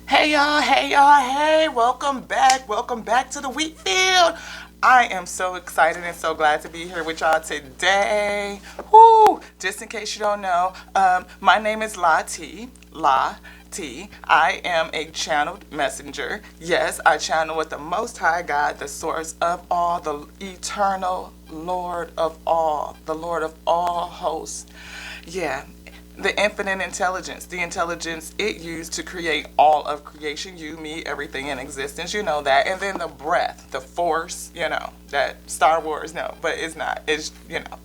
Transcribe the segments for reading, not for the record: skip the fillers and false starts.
Hey y'all, hey y'all, hey, welcome back to the wheat field. I am so excited and so glad to be here with y'all today. Woo! Just in case you don't know, my name is La T. La T. I am a channeled messenger. Yes, I channel with the Most High God, the source of all, the eternal Lord of all, the Lord of all hosts. Yeah, the infinite intelligence, the intelligence it used to create all of creation, you, me, everything in existence, you know that. And then the breath, the force, that Star Wars, no, but it's not. It's,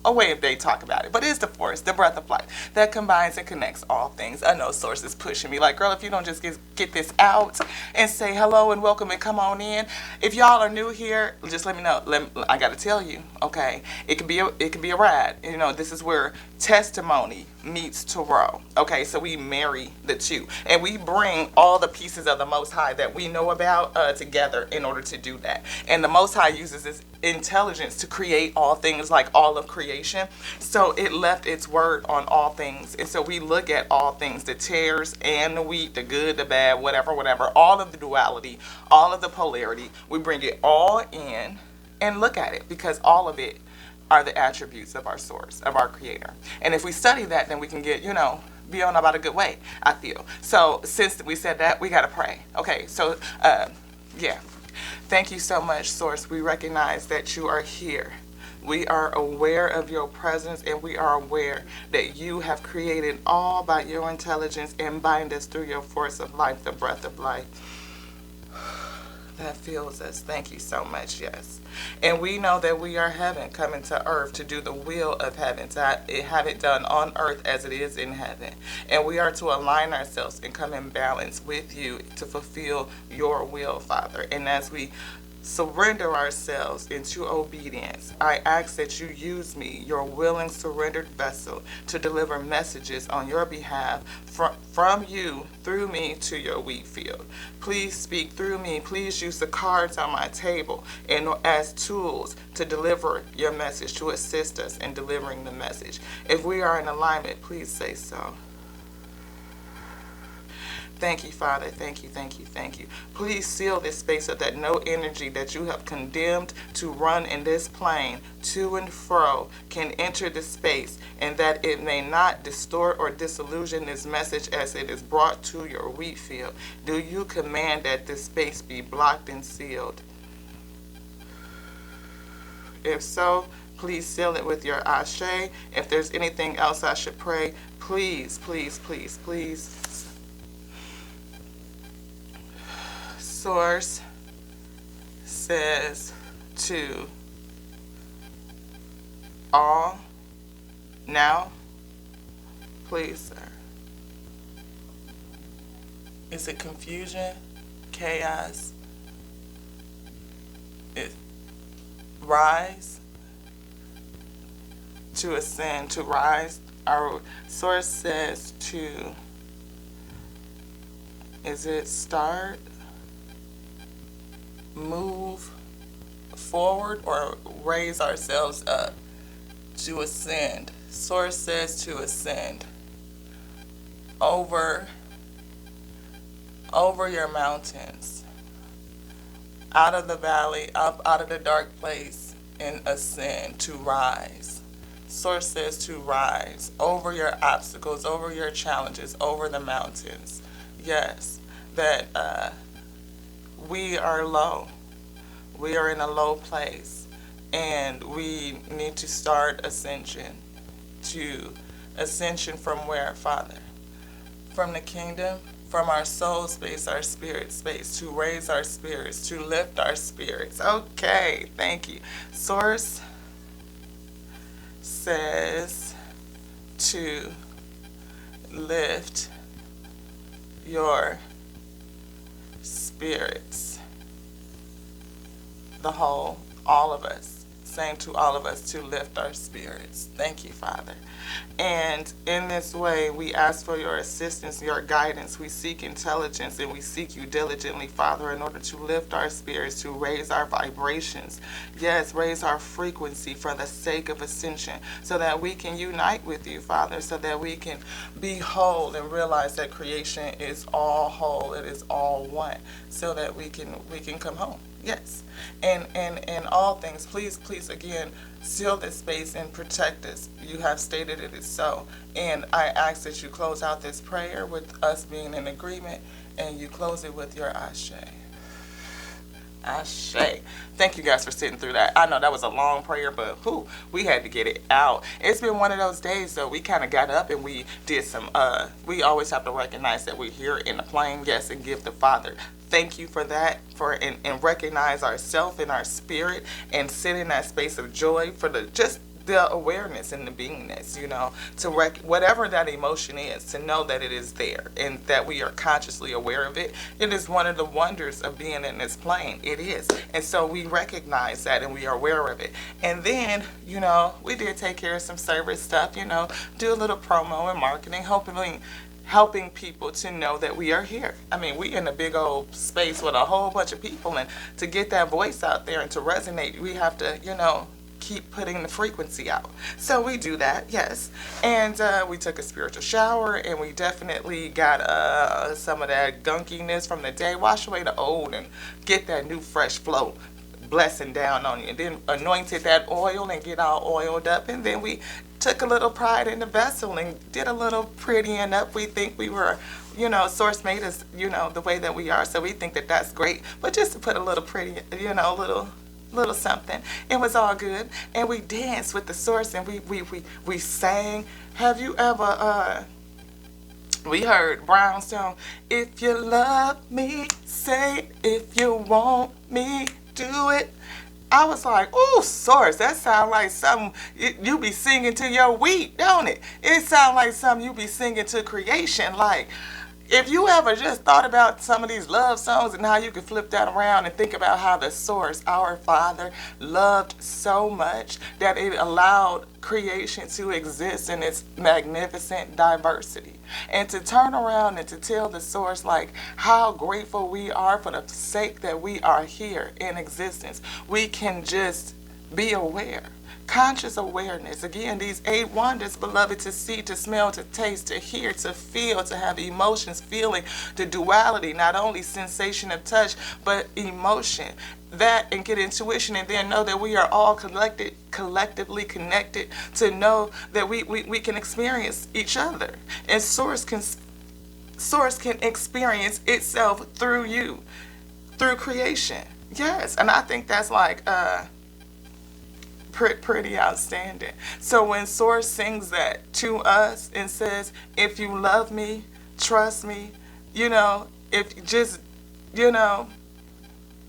a way if they talk about it. But it's the force, the breath of life that combines and connects all things. I know Source is pushing me like, girl, if you don't just get this out and say hello and welcome and come on in. If y'all are new here, just let me know. I got to tell you, okay? It could be a ride. This is where testimony meets Tarot. Okay, so we marry the two, and we bring all the pieces of the Most High that we know about together in order to do that. And the Most High uses this intelligence to create all things, like all of creation. So it left its word on all things, and so we look at all things, the tares and the wheat, the good, the bad, whatever, all of the duality, all of the polarity. We bring it all in and look at it, because all of it are the attributes of our source, of our creator. And if we study that, then we can get, be on about a good way, I feel. So since we said that, we got to pray. Okay, so yeah. Thank you so much, Source. We recognize that you are here. We are aware of your presence, and we are aware that you have created all by your intelligence and bind us through your force of life, the breath of life. That fills us. Thank you so much. Yes. And we know that we are heaven coming to earth to do the will of heaven, to have it done on earth as it is in heaven. And we are to align ourselves and come in balance with you to fulfill your will, Father. And as we surrender ourselves into obedience, I ask that you use me, your willing, surrendered vessel, to deliver messages on your behalf from you through me to your wheat field. Please speak through me. Please use the cards on my table and as tools to deliver your message, to assist us in delivering the message. If we are in alignment, please say so. Thank you, Father. Thank you, thank you, thank you. Please seal this space so that no energy that you have condemned to run in this plane to and fro can enter the space, and that it may not distort or disillusion this message as it is brought to your wheat field. Do you command that this space be blocked and sealed? If so, please seal it with your ashe. If there's anything else I should pray, please, please, please, please. Source says to all now, please, sir. Is it confusion, chaos? It rise, to ascend, to rise. Our source says to, is it start, move forward, or raise ourselves up? To ascend. Source says to ascend over your mountains, out of the valley, up out of the dark place, and ascend, to rise. Source says to rise over your obstacles, over your challenges, over the mountains. Yes, that we are low. We are in a low place, and we need to start ascension. To ascension from where, Father? From the kingdom, from our soul space, our spirit space, to raise our spirits, to lift our spirits. Okay, thank you. Source says to lift your spirits. The whole, all of us. same to all of us to lift our spirits. Thank you, Father. And in this way, we ask for your assistance, your guidance. We seek intelligence and we seek you diligently, Father, in order to lift our spirits, to raise our vibrations. Yes, raise our frequency for the sake of ascension, so that we can unite with you, Father, so that we can be whole and realize that creation is all whole, it is all one, so that we can come home. Yes. And all things, please again, seal this space and protect us. You have stated it is so. And I ask that you close out this prayer with us being in agreement, and you close it with your ashe. Ashe. Thank you guys for sitting through that. I know that was a long prayer, but we had to get it out. It's been one of those days, so we kind of got up and we did some, we always have to recognize that we're here in the plane, yes, and give the Father thank you for that, and recognize ourselves in our spirit and sit in that space of joy for the awareness and the beingness, to whatever that emotion is, to know that it is there and that we are consciously aware of it. It is one of the wonders of being in this plane. It is. And so we recognize that and we are aware of it. And then, we did take care of some service stuff, do a little promo and marketing, helping people to know that we are here. I mean, we in a big old space with a whole bunch of people, and to get that voice out there and to resonate, we have to, keep putting the frequency out. So we do that, yes. And we took a spiritual shower, and we definitely got some of that gunkiness from the day, wash away the old and get that new fresh flow blessing down on you. And then anointed that oil and get all oiled up, and then we took a little pride in the vessel and did a little prettying up. We think we were, Source made us, the way that we are, so we think that that's great. But just to put a little pretty, little something, it was all good. And we danced with the Source, and we sang. Have you ever we heard Brown's song, if you love me, say it. If you want me, do it. I was like, ooh, Source, that sounds like something you be singing to your wheat, don't it? It sounds like something you be singing to creation. Like, if you ever just thought about some of these love songs and how you could flip that around and think about how the Source, our Father, loved so much that it allowed creation to exist in its magnificent diversity. And to turn around and to tell the Source like how grateful we are for the sake that we are here in existence. We can just be aware. Conscious awareness. Again, these 8 wonders, beloved, to see, to smell, to taste, to hear, to feel, to have emotions, feeling, the duality, not only sensation of touch, but emotion. That, and get intuition, and then know that we are all collectively connected, to know that we can experience each other. And Source can experience itself through you, through creation. Yes, and I think that's like pretty outstanding. So when Source sings that to us and says, if you love me, trust me, if you just,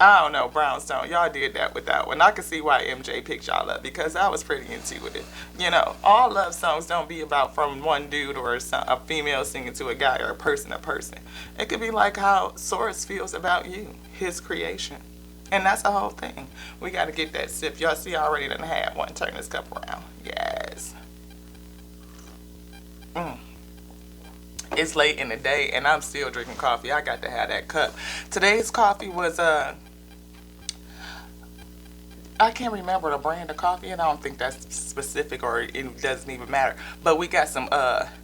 I don't know, Brownstone, y'all did that with that one. I can see why MJ picked y'all up, because I was pretty intuitive. All love songs don't be about from one dude or a female singing to a guy or a person to person. It could be like how Source feels about you, his creation. And that's the whole thing. We got to get that sip. Y'all see, I already done had one. Turn this cup around. Yes. It's late in the day, and I'm still drinking coffee. I got to have that cup. Today's coffee was, I can't remember the brand of coffee, and I don't think that's specific, or it doesn't even matter. But we got some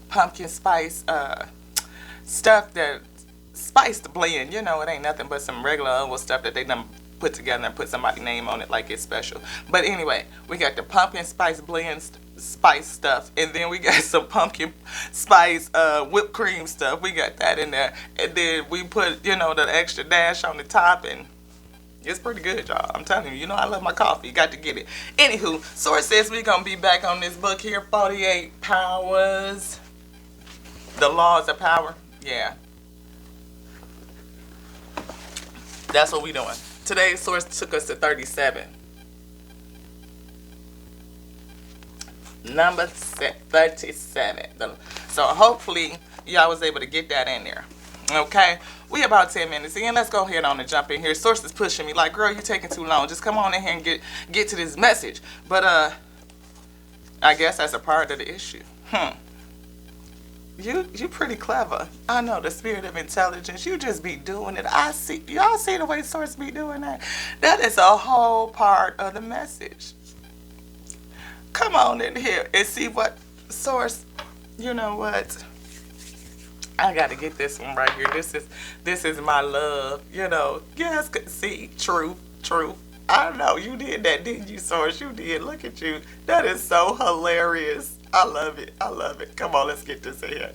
pumpkin spice stuff that spiced blend. It ain't nothing but some regular old stuff that they done put together and put somebody's name on it like it's special. But anyway, we got the pumpkin spice blend spice stuff, and then we got some pumpkin spice whipped cream stuff. We got that in there, and then we put the extra dash on the top, and it's pretty good, y'all. I'm telling you, I love my coffee. Got to get it. Anywho, Source says we're gonna be back on this book here, 48 Powers, the Laws of Power. Yeah, that's what we doing. Today's Source took us to 37. Number 37. So hopefully y'all was able to get that in there. Okay, we about 10 minutes in. Let's go ahead on and jump in here. Source is pushing me like, girl, you taking too long. Just come on in here and get to this message. But I guess that's a part of the issue. You pretty clever. I know the spirit of intelligence. You just be doing it. I see. Y'all see the way Source be doing that? That is a whole part of the message. Come on in here and see what Source. You know what? I gotta get this one right here. This is my love. You know. Yes. See, truth. I know you did that, didn't you, Source? You did. Look at you. That is so hilarious. I love it. Come on, let's get this in here.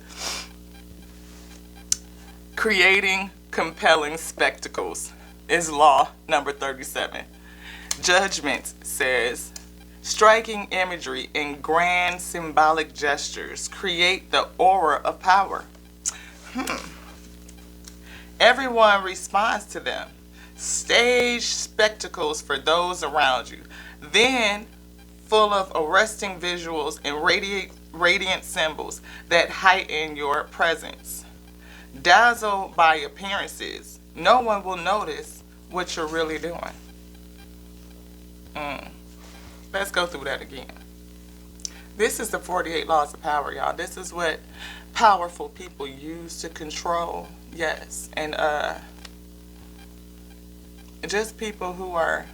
Creating compelling spectacles is law number 37. Judgment says, striking imagery and grand symbolic gestures create the aura of power. Everyone responds to them. Stage spectacles for those around you. Then full of arresting visuals and radiant symbols that heighten your presence. Dazzled by appearances, no one will notice what you're really doing. Let's go through that again. This is the 48 laws of power, y'all. This is what powerful people use to control. Yes. And just people who are...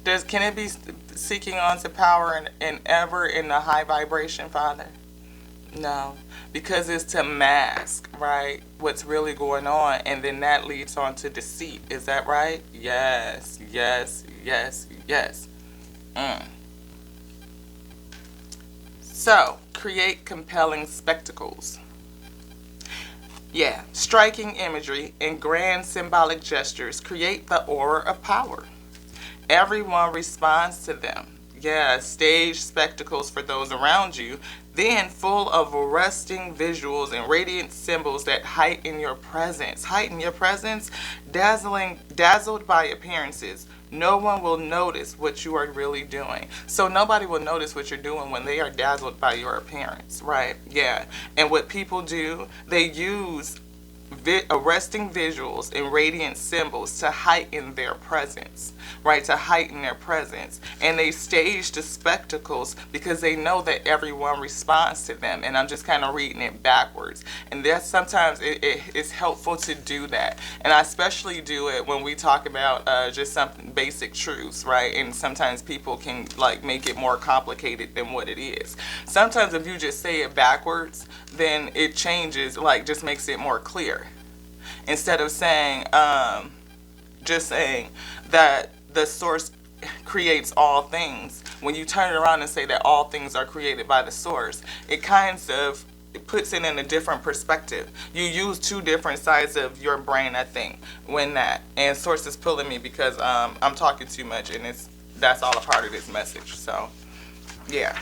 Can it be seeking on to power and ever in the high vibration, Father? No, because it's to mask, right, what's really going on, and then that leads on to deceit. Is that right? Yes. So, create compelling spectacles. Yeah, striking imagery and grand symbolic gestures create the aura of power. Everyone responds to them. Yeah, stage spectacles for those around you, then full of arresting visuals and radiant symbols that heighten your presence. Heighten your presence, dazzled by appearances. No one will notice what you are really doing. So nobody will notice what you're doing when they are dazzled by your appearance, right? Yeah. And what people do, they use arresting visuals and radiant symbols to heighten their presence, right? To heighten their presence. And they stage the spectacles because they know that everyone responds to them. And I'm just kind of reading it backwards. And that's sometimes it's helpful to do that. And I especially do it when we talk about just something basic truths, right? And sometimes people can like make it more complicated than what it is. Sometimes if you just say it backwards, then it changes, like just makes it more clear. Instead of saying, just saying that the source creates all things. When you turn it around and say that all things are created by the source, it kind of puts it in a different perspective. You use two different sides of your brain, I think, when that. And source is pulling me because I'm talking too much, and that's all a part of this message. So, yeah.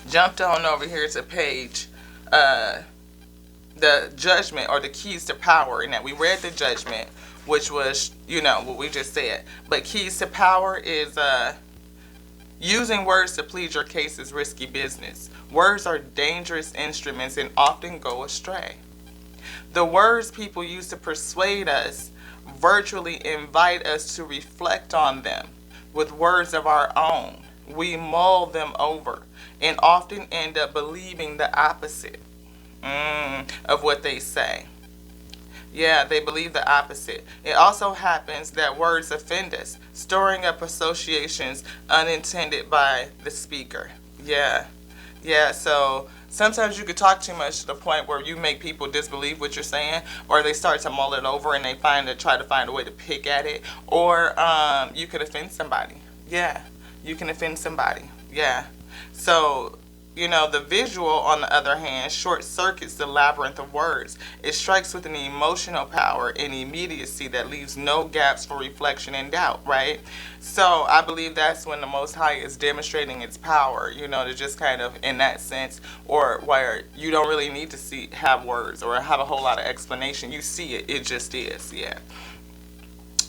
Jumped on over here to page the judgment or the keys to power, and that we read the judgment, which was, you know, what we just said. But keys to power is using words to plead your case is risky business. Words are dangerous instruments and often go astray. The words people use to persuade us virtually invite us to reflect on them with words of our own. We mull them over and often end up believing the opposite of what they say. Yeah, they believe the opposite. It also happens that words offend us, storing up associations unintended by the speaker. Yeah, so sometimes you could talk too much to the point where you make people disbelieve what you're saying, or they start to mull it over and they try to find a way to pick at it, or you could offend somebody. Yeah, you can offend somebody. Yeah. So, you know, the visual, on the other hand, short circuits the labyrinth of words. It strikes with an emotional power and immediacy that leaves no gaps for reflection and doubt, right? So I believe that's when the Most High is demonstrating its power, you know, to just kind of, in that sense, or where you don't really need to have words or have a whole lot of explanation. You see it, it just is, yeah.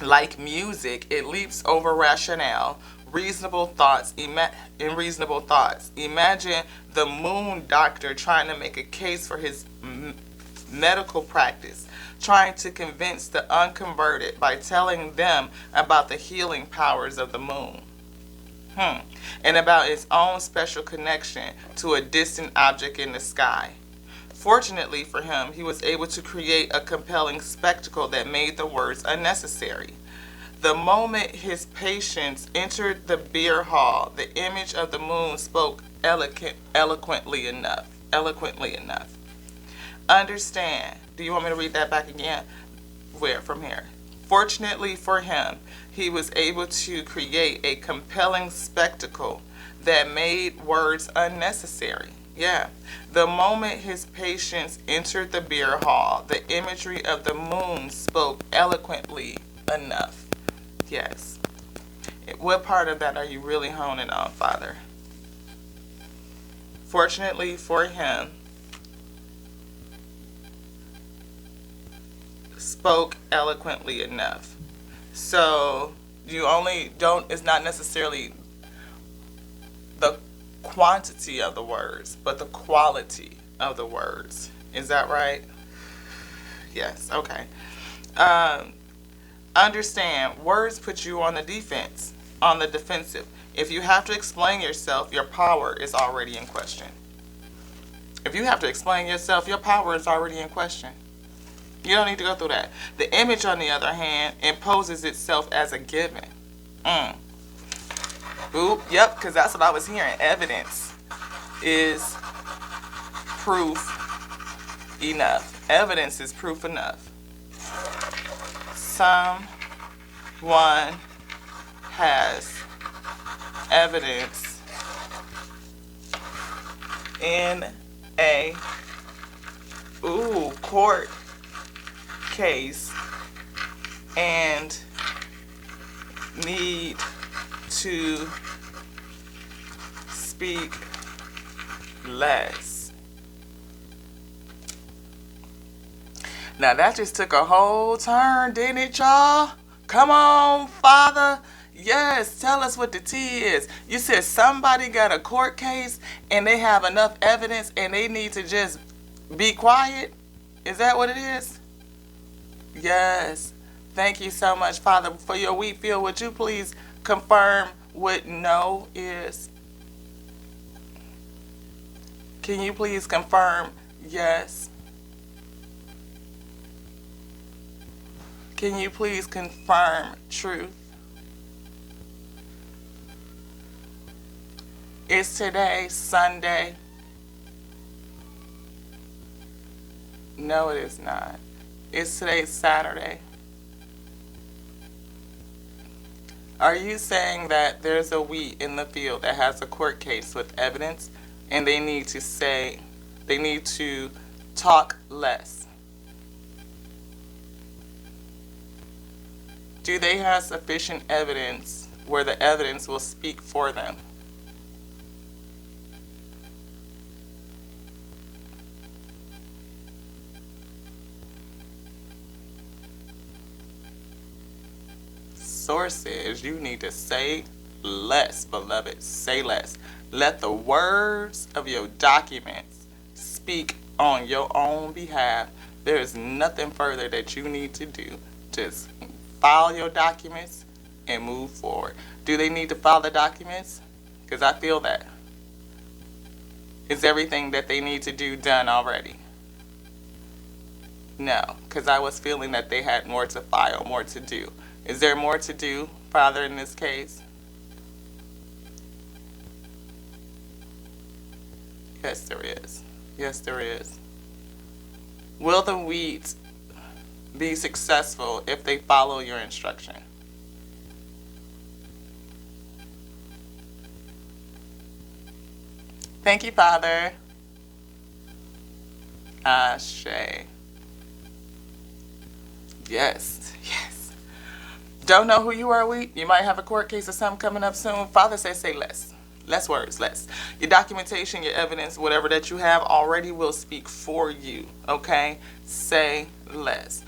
Like music, it leaps over rationale, reasonable thoughts. Imagine the moon doctor trying to make a case for his medical practice. trying to convince the unconverted by telling them about the healing powers of the moon. And about its own special connection to a distant object in the sky. Fortunately for him, he was able to create a compelling spectacle that made the words unnecessary. The moment his patients entered the beer hall, the image of the moon spoke eloquently enough. Understand. Do you want me to read that back again? Where? From here. Fortunately for him, he was able to create a compelling spectacle that made words unnecessary. Yeah. The moment his patients entered the beer hall, the imagery of the moon spoke eloquently enough. Yes. What part of that are you really honing on, Father? Fortunately for him, spoke eloquently enough. So you only don't, it's not necessarily the quantity of the words, but the quality of the words. Is that right? Yes, okay. Understand, words put you on the defense, on the defensive. If you have to explain yourself, your power is already in question. If you have to explain yourself, your power is already in question. You don't need to go through that. The image, on the other hand, imposes itself as a given. Oop, yep, because that's what I was hearing. Evidence is proof enough. Evidence is proof enough. Someone has evidence in a court case and need to speak less. Now that just took a whole turn, didn't it, y'all? Come on, Father. Yes, tell us what the tea is. You said somebody got a court case and they have enough evidence and they need to just be quiet? Is that what it is? Yes. Thank you so much, Father, for your wheat field. Would you please confirm what no is? Can you please confirm yes? Can you please confirm truth? Is today Sunday? No, it is not. Is today Saturday? Are you saying that there's a wheat in the field that has a court case with evidence and they need to talk less? Do they have sufficient evidence where the evidence will speak for them? Source says you need to say less, beloved. Say less. Let the words of your documents speak on your own behalf. There is nothing further that you need to do. Just file your documents and move forward. Do they need to file the documents? Because I feel that. Is everything that they need to do done already? No, because I was feeling that they had more to file, more to do. Is there more to do, Father, in this case? Yes, there is. Yes, there is. Will the wheat be successful if they follow your instruction? Thank you, Father. Ashe. Yes, yes. Don't know who you are, wheat. You might have a court case or something coming up soon. Father says say less. Less words, less. Your documentation, your evidence, whatever that you have already will speak for you, okay? Say less.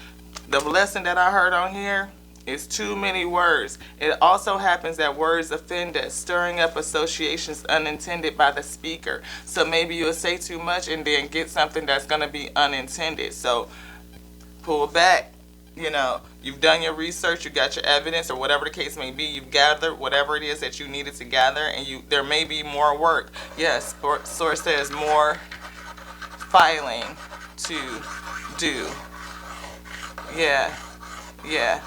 The blessing that I heard on here is too many words. It also happens that words offend us, stirring up associations unintended by the speaker. So maybe you'll say too much and then get something that's going to be unintended. So pull back. You know, you've done your research, you got your evidence, or whatever the case may be. You've gathered whatever it is that you needed to gather, and there may be more work. Yes, source says more filing to do. Yeah, yeah,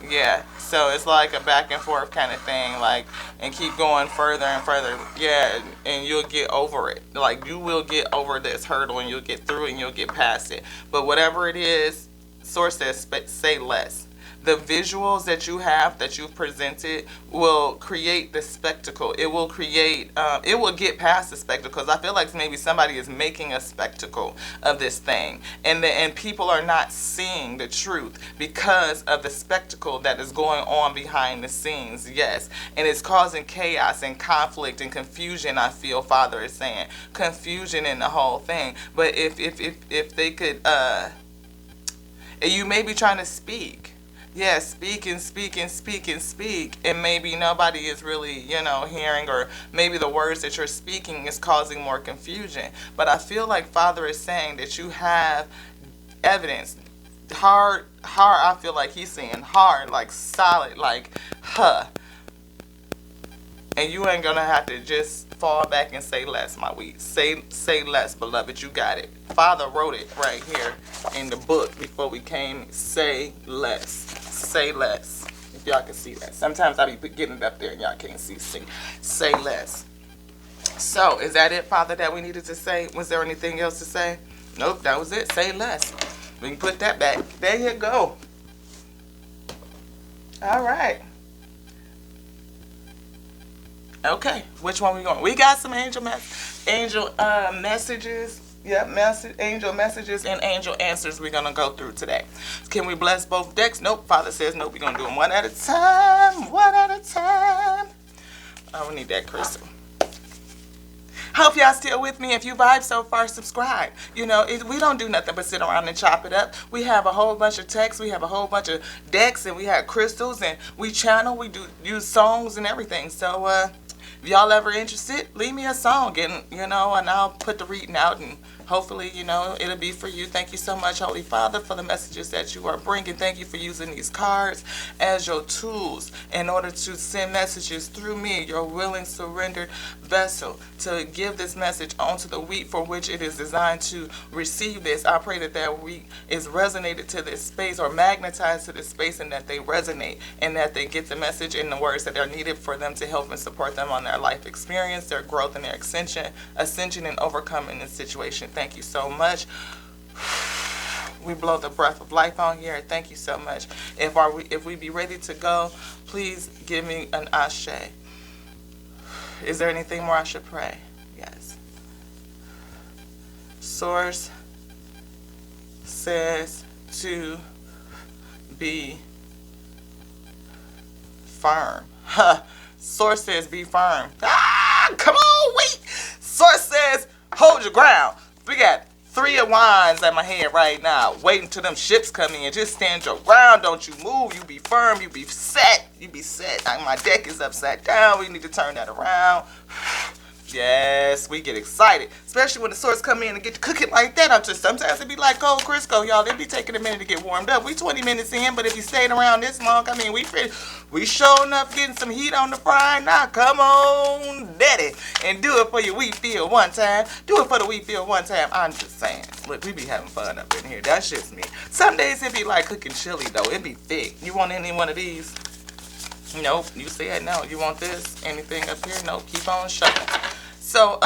yeah. So it's like a back and forth kind of thing, like, and keep going further and further. Yeah, and you'll get over it. Like, you will get over this hurdle, and you'll get through it, and you'll get past it. But whatever it is, source says say less. The visuals that you have, that you've presented, will create the spectacle. It will create, it will get past the spectacle. Because I feel like maybe somebody is making a spectacle of this thing. And people are not seeing the truth because of the spectacle that is going on behind the scenes. Yes. And it's causing chaos and conflict and confusion, I feel Father is saying. Confusion in the whole thing. But if they could, you may be trying to speak. Yeah, speak and speak and speak and speak, and maybe nobody is really, hearing, or maybe the words that you're speaking is causing more confusion. But I feel like Father is saying that you have evidence. Hard, I feel like he's saying hard, like solid, like, And you ain't gonna have to just fall back and say less, my wheat. Say less, beloved. You got it. Father wrote it right here in the book before we came. Say less. Say less. If y'all can see that. Sometimes I be getting it up there and y'all can't see. Say less. So, is that it, Father, that we needed to say? Was there anything else to say? Nope, that was it. Say less. We can put that back. There you go. All right. Okay, which one we going? We got some angel messages. Yep, angel messages and angel answers we're going to go through today. Can we bless both decks? Nope. Father says nope. We're going to do them one at a time. One at a time. Oh, we need that crystal. Hope y'all still with me. If you vibe so far, subscribe. We don't do nothing but sit around and chop it up. We have a whole bunch of texts. We have a whole bunch of decks, and we have crystals, and we channel. We use songs and everything. So, if y'all ever interested, leave me a song, and and I'll put the reading out, and hopefully, it'll be for you. Thank you so much, Holy Father, for the messages that you are bringing. Thank you for using these cards as your tools in order to send messages through me, your willing, surrendered vessel, to give this message onto the wheat for which it is designed to receive this. I pray that wheat is resonated to this space, or magnetized to this space, and that they resonate, and that they get the message and the words that are needed for them to help and support them on their life experience, their growth, and their ascension and overcoming this situation. Thank you so much. We blow the breath of life on here. Thank you so much. If we be ready to go, please give me an ashe. Is there anything more I should pray? Yes. Source says to be firm. Source says be firm. Come on, wait. Source says hold your ground. We got 3 of Wands at my head right now. Waiting till them ships come in. Just stand your ground. Don't you move. You be firm. You be set. You be set. My deck is upside down. We need to turn that around. Yes, we get excited. Especially when the swords come in and get to cooking like that. Sometimes it be like cold Crisco, y'all. It be taking a minute to get warmed up. We 20 minutes in, but if you stayed around this long, we showing up getting some heat on the fry. Now, come on, daddy, and do it for your wheat field one time. Do it for the wheat field one time. I'm just saying. Look, we be having fun up in here. That's just me. Some days it be like cooking chili, though. It be thick. You want any one of these? Nope. You said no. You want this? Anything up here? Nope. Keep on shucking. So,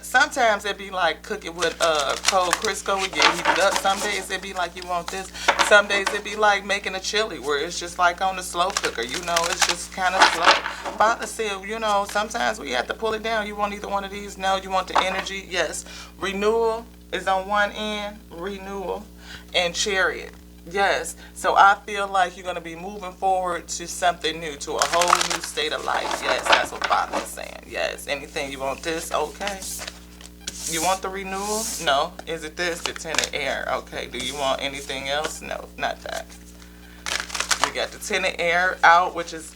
sometimes it be like cooking with cold Crisco. We get heated up. Some days it be like you want this. Some days it be like making a chili where it's just like on the slow cooker. It's just kind of slow. Father said, sometimes we have to pull it down. You want either one of these? No. You want the energy? Yes. Renewal is on one end. Renewal. And Chariot. Yes. So I feel like you're going to be moving forward to something new, to a whole new state of life. Yes, that's what Father is saying. Yes. Anything you want this? Okay. You want the renewal? No. Is it this? The Ten of Air. Okay. Do you want anything else? No, not that. We got the Ten of Air out, which is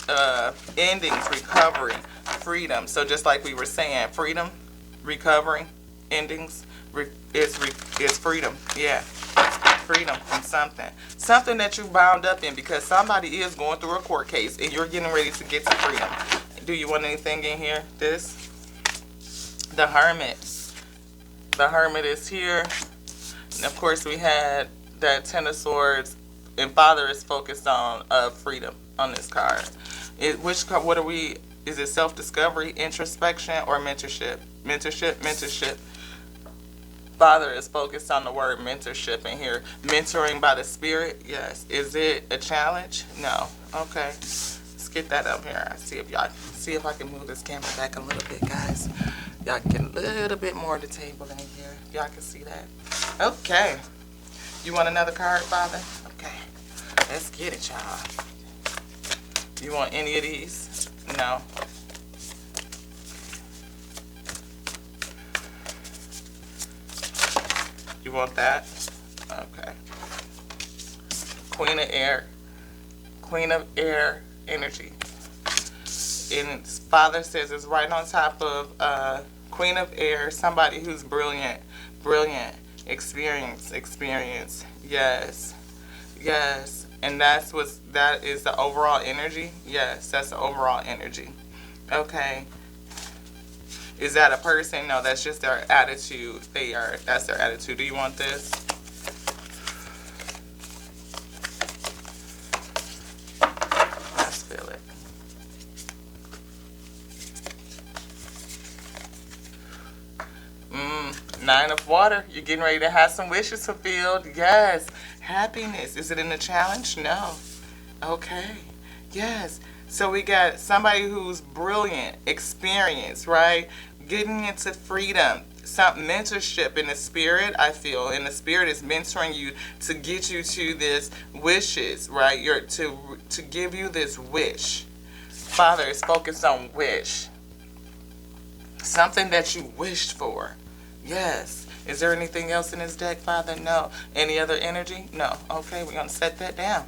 endings, recovery, freedom. So just like we were saying, freedom, recovery, endings, is freedom. Yeah. freedom from something. Something that you bound up in, because somebody is going through a court case and you're getting ready to get to freedom. Do you want anything in here? This? The Hermit. The Hermit is here. And of course we had that Ten of Swords. And Father is focused on freedom on this card. What are we? Is it self-discovery, introspection, or mentorship? Mentorship. Father is focused on the word mentorship in here. Mentoring by the Spirit, yes. Is it a challenge? No. Okay. Let's get that up here. See if I can move this camera back a little bit, guys. Y'all can get a little bit more of the table in here. Y'all can see that. Okay. You want another card, Father? Okay. Let's get it, y'all. You want any of these? No. You want that? Okay. Queen of Air. Queen of Air energy. And Father says it's right on top of Queen of Air, somebody who's brilliant. Brilliant. Experience. Yes. Yes. And that is the overall energy? Yes, that's the overall energy. Okay. Is that a person? No, that's just their attitude. That's their attitude. Do you want this? Let's feel it. Nine of Water. You're getting ready to have some wishes fulfilled. Yes. Happiness. Is it in a challenge? No. Okay. Yes. So we got somebody who's brilliant, experienced, right? Getting into freedom. Some mentorship in the Spirit, I feel. And the Spirit is mentoring you to get you to this wishes, right? To give you this wish. Father is focused on wish. Something that you wished for. Yes. Is there anything else in this deck, Father? No. Any other energy? No. Okay, we're going to set that down.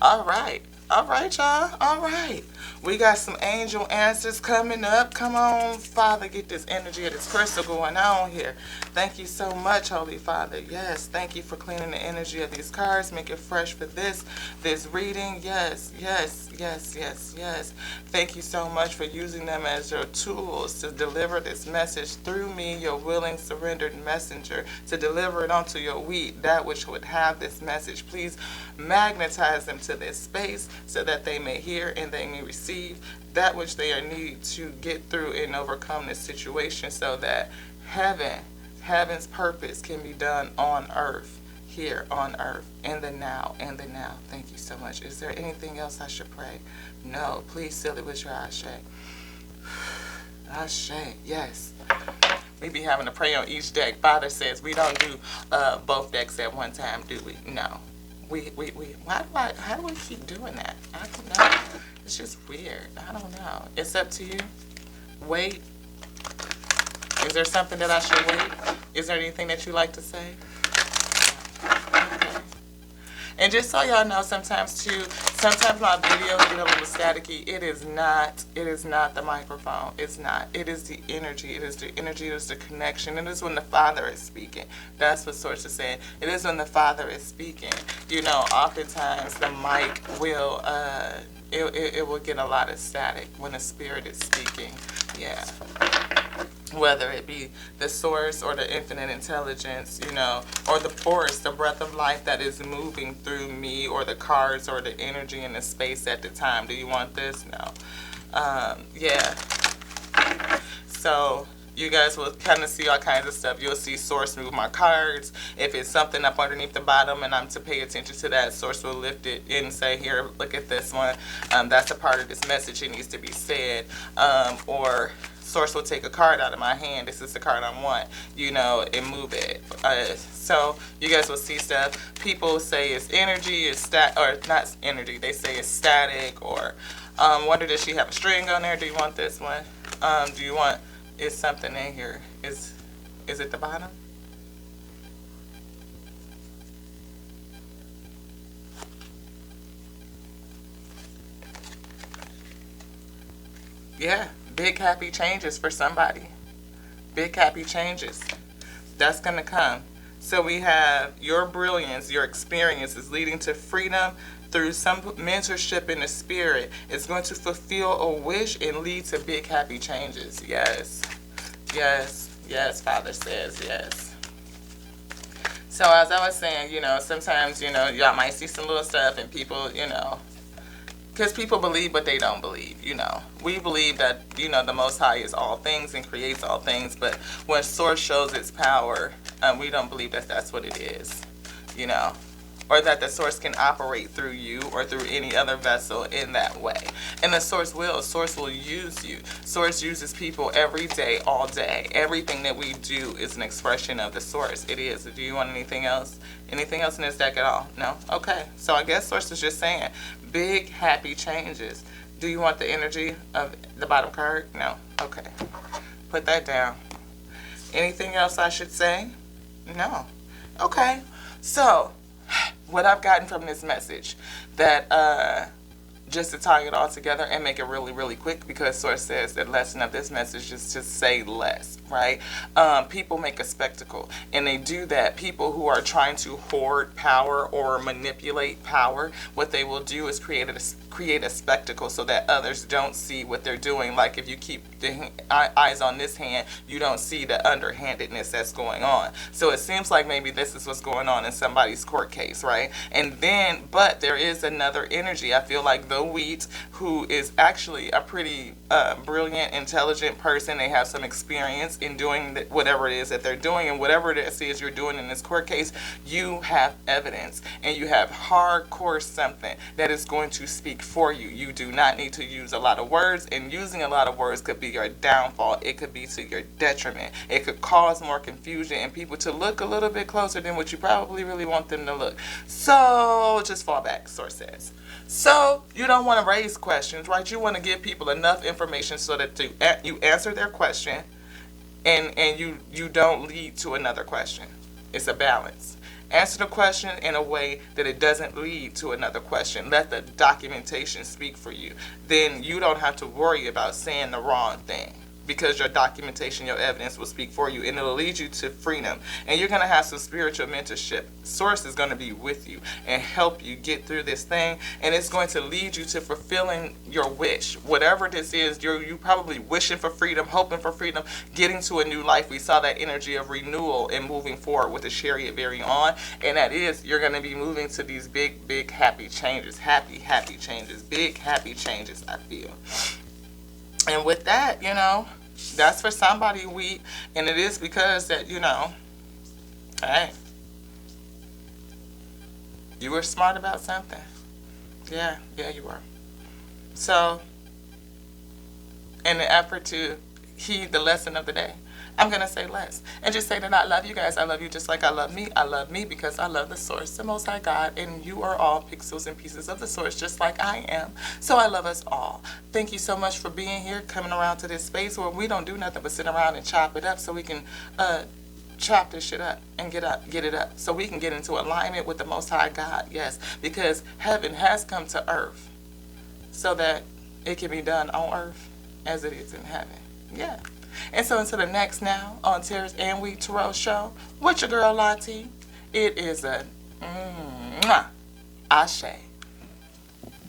All right. All right, y'all. All right. We got some angel answers coming up. Come on, Father, get this energy of this crystal going on here. Thank you so much, Holy Father. Yes, thank you for cleaning the energy of these cards. Make it fresh for this reading. Yes. Thank you so much for using them as your tools to deliver this message through me, your willing, surrendered messenger, to deliver it onto your wheat, that which would have this message. Please magnetize them to this space so that they may hear and they may receive that which they are needed to get through and overcome this situation, so that heaven's purpose can be done on earth, here on earth, in the now. Thank you so much. Is there anything else I should pray? No. Please seal it with your Ashe. Ashe, yes. We be having to pray on each deck. Father says we don't do both decks at one time, do we? No. How do we keep doing that? I don't know. It's just weird. I don't know. It's up to you. Wait. Is there something that I should wait? Is there anything that you like to say? Okay. And just so y'all know, sometimes my videos get a little staticky. It is not the microphone. It's not. It is the energy. It is the energy. It is the connection. It is when the Father is speaking. That's what Source is saying. It is when the Father is speaking. You know, oftentimes the mic will, it will get a lot of static when the Spirit is speaking. Yeah. Whether it be the source or the infinite intelligence, you know, or the force, the breath of life that is moving through me, or the cards, or the energy in the space at the time. Do you want this? No. Yeah. So you guys will kind of see all kinds of stuff. You'll see Source move my cards. If it's something up underneath the bottom and I'm to pay attention to that, Source will lift it and say, here, look at this one. That's a part of this message. It needs to be said. Or Source will take a card out of my hand. This is the card I want, you know, and move it. So you guys will see stuff. People say it's energy, or not energy. They say it's static, or wonder, does she have a string on there? Do you want this one? Do you want? Is something in here? Is it the bottom? Yeah. Big happy changes for somebody. Big happy changes. That's going to come. So we have your brilliance, your experience is leading to freedom through some mentorship in the spirit. It's going to fulfill a wish and lead to big happy changes. Yes, yes, yes, Father says yes. So as I was saying, sometimes, y'all might see some little stuff and people, because people believe but they don't believe. We believe that, the Most High is all things and creates all things, but when Source shows its power, we don't believe that that's what it is, or that the Source can operate through you or through any other vessel in that way. And the Source will use you. Source uses people every day, all day. Everything that we do is an expression of the Source. It is. Do you want anything else? Anything else in this deck at all? No? Okay. So I guess Source is just saying, big happy changes. Do you want the energy of the bottom card? No? Okay. Put that down. Anything else I should say? No. Okay. So, what I've gotten from this message, that just to tie it all together and make it really, really quick, because Source says the lesson of this message is to say less, right? People make a spectacle, and they do that. People who are trying to hoard power or manipulate power, what they will do is create a spectacle so that others don't see what they're doing. Like if you keep the eyes on this hand, you don't see the underhandedness that's going on. So it seems like maybe this is what's going on in somebody's court case, right? And then, but there is another energy. I feel like the Wheat, who is actually a pretty brilliant, intelligent person. They have some experience in doing whatever it is that they're doing, and whatever it is you're doing in this court case, you have evidence, and you have hardcore something that is going to speak for you. You do not need to use a lot of words, and using a lot of words could be your downfall. It could be to your detriment. It could cause more confusion and people to look a little bit closer than what you probably really want them to look. So just fall back, Source says. So you don't want to raise questions, right? You want to give people enough information so that you answer their question, and you don't lead to another question. It's a balance. Answer the question in a way that it doesn't lead to another question. Let the documentation speak for you. Then you don't have to worry about saying the wrong thing, because your documentation, your evidence will speak for you, and it'll lead you to freedom. And you're going to have some spiritual mentorship. Source is going to be with you and help you get through this thing, and it's going to lead you to fulfilling your wish. Whatever this is, you probably wishing for freedom, hoping for freedom, getting to a new life. We saw that energy of renewal and moving forward with the Chariot very on, and that is, you're going to be moving to these big, big happy changes. Happy, happy changes. Big happy changes, I feel. And with that, that's for somebody, Wheat, and it is because that, hey, you were smart about something. Yeah, you were. So, in the effort to heed the lesson of the day, I'm going to say less and just say that I love you guys. I love you just like I love me. I love me because I love the Source, the Most High God, and you are all pixels and pieces of the Source just like I am. So I love us all. Thank you so much for being here, coming around to this space where we don't do nothing but sit around and chop it up so we can chop this shit up and get it up so we can get into alignment with the Most High God. Yes, because heaven has come to earth so that it can be done on earth as it is in heaven. Yeah. And so until the next now on Terrace and Wheat Tarot Show with your girl Lati, it is a ashe.